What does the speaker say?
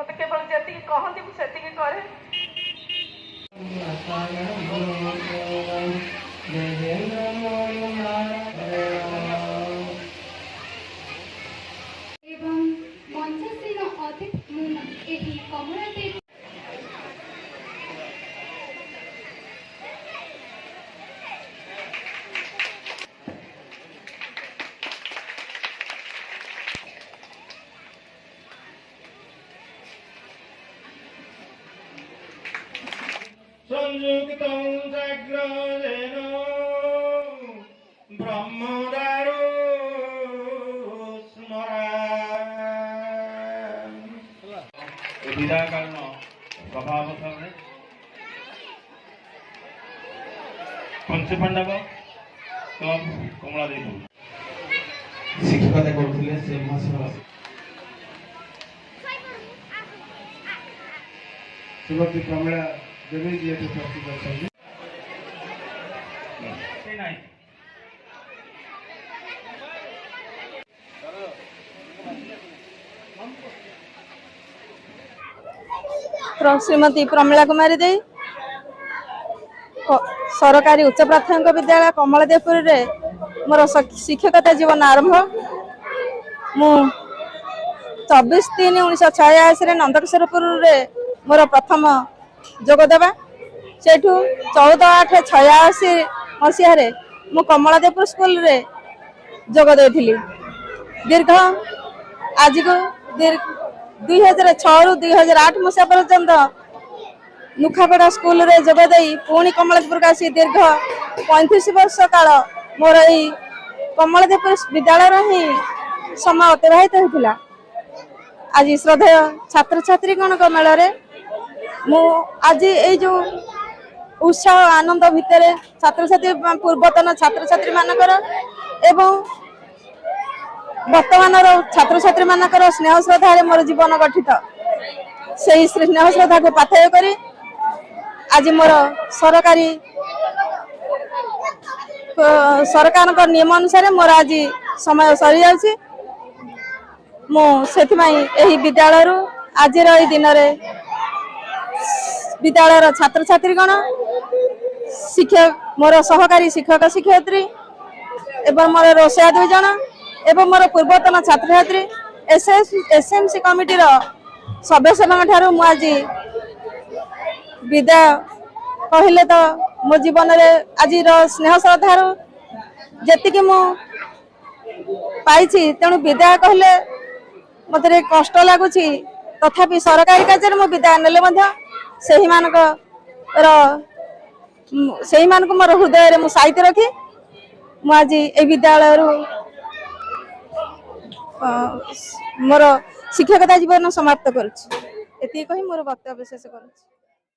मत केवल जी कहती मुझे करे। संयुक्तं जाग्रतेन ब्रह्मदारो स्मरामि। विदा कारण सभापति पंचपांडव क्लब कमलादेवी शिक्षकता करथिले से महासभा श्रीमती कमला देवी जी उपस्थित अछंती। श्रीमती प्रमिला कुमारी दे सरकारी उच्च प्राथमिक विद्यालय कमलादेवपुर रे मोर शिक्षकता जीवन आरंभ। मु 24/3/1986 नंदकिशोरपुर रे मोर प्रथम जोगदेवा सेठू 14/8/86 मसीह मु कमलादेवपुर स्कूल रे जोग देथिली। दीर्घ आज को 2006 ରୁ 2008 मसीहा पर्यंत नुखापड़ा स्कूल रे जोगदे पुणी कमलादेवपुर आसी दीर्घ 35 वर्ष काल मोर यही कमलादेवपुर विद्यालय ही समय अतिबाहित होता। आज श्रद्धेय छात्र छात्री गणक मेल मु आज ये जो उत्साह आनंद भितर छात्र छात्री पूर्वतन छात्र छात्री मानकर एवं वर्तमान छात्र छात्री मानकर स्नेह श्रद्धा मोर जीवन गठित से स्नेह श्रद्धा को पाथेय करी आज मोर सरकार नियम अनुसार मोर आज समय सरी जाउछि। मु सेथिमाई विद्यालय आज दिन विद्यालय छात्र छात्रीगण शिक्षक मोर सहकारी शिक्षक शिक्षयित्री एवं मोर रोषया 2 जन एवं मोर पूर्वतन छात्र छात्री एसएमसी कमिटी सदस्य मु आज विद्या कहले तो मो जीवन में आज स्नेह श्रद्धार जी मु पाई तेणु विद्या कहले मत कष्ट लगुच तथापि सरकारी कार्य मु विद्या नेले से मोर हृदय में साइती रखी मु आज ये विद्यालय मोर शिक्षकता जीवन समाप्त करुच्ची। एति कही मोर वक्तव्य शेष करुच्ची।